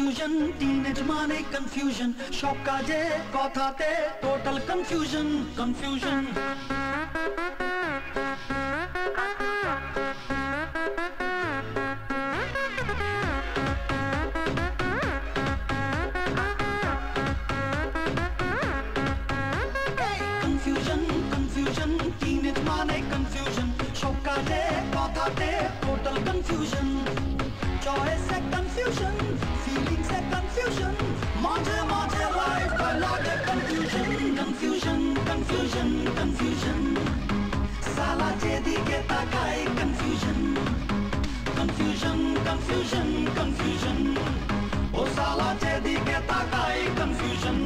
confusion, teenage মানে confusion, সব কাজে কথাতে total confusion, confusion. Confusion, confusion, teenage মানে confusion, সব কাজে কথাতে total confusion. Choice and confusion, feelings and confusion, মাঝে মাঝে life লাগে confusion, confusion, confusion, confusion. সালা যেদিকে তাকাই confusion, confusion, confusion, confusion. ও সালা যেদিকে তাকাই confusion.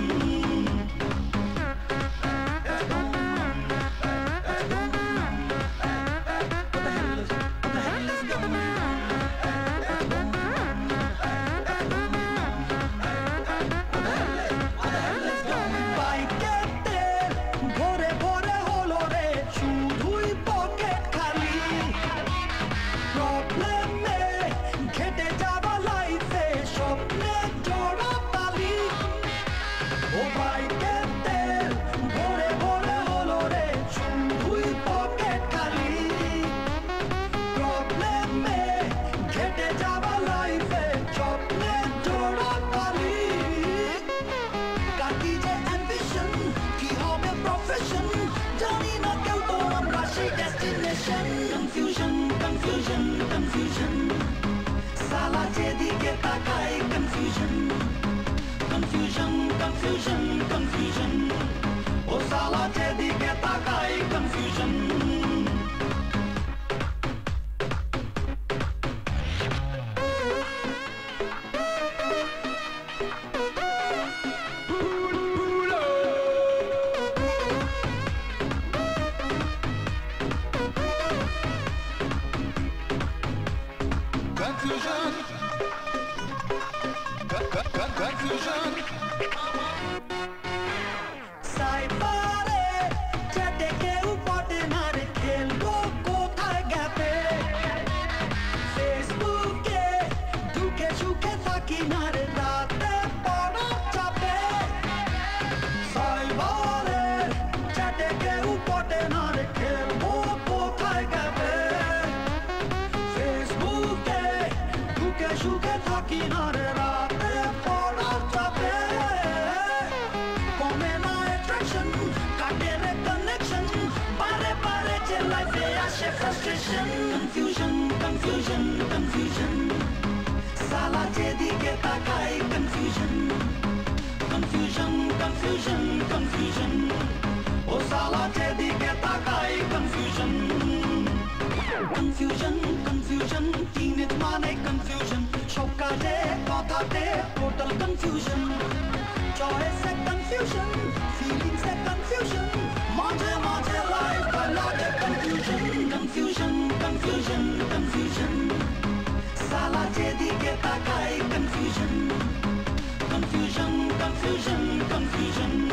Confusion, confusion, confusion. Sala যেদিকে তাকাই confusion, confusion, confusion, confusion. ও সালা যেদিকে তাকাই confusion. Confusion, confusion. Saibare, chate keu pote na re khelbo kothay gape. Facebook e duke shuke thaki na re rate pora chape. Saibare, chate keu pote na re khelbo kothay gape. সুখে থাকি না রে রাতে পড়ার চাপে কমে না attraction কাটে রে কানেকশন বারে বারে যে লাইফে আসে ফ্রাস্ট্রেশন কনফিউশন কনফিউশন কনফিউশন সালা যেদিকে তাকাই কনফিউশন কনফিউশন কনফিউশন কনফিউশন ও সালা যেদিকে তাকাই কনফিউশন confusion, confusion, teenage মানে confusion, সব কাজে কথাতে total confusion. Choice and confusion, feelings and confusion, মাঝে মাঝে life লাগে confusion, confusion, confusion, confusion. সালা যেদিকে তাকাই confusion, confusion, confusion, confusion.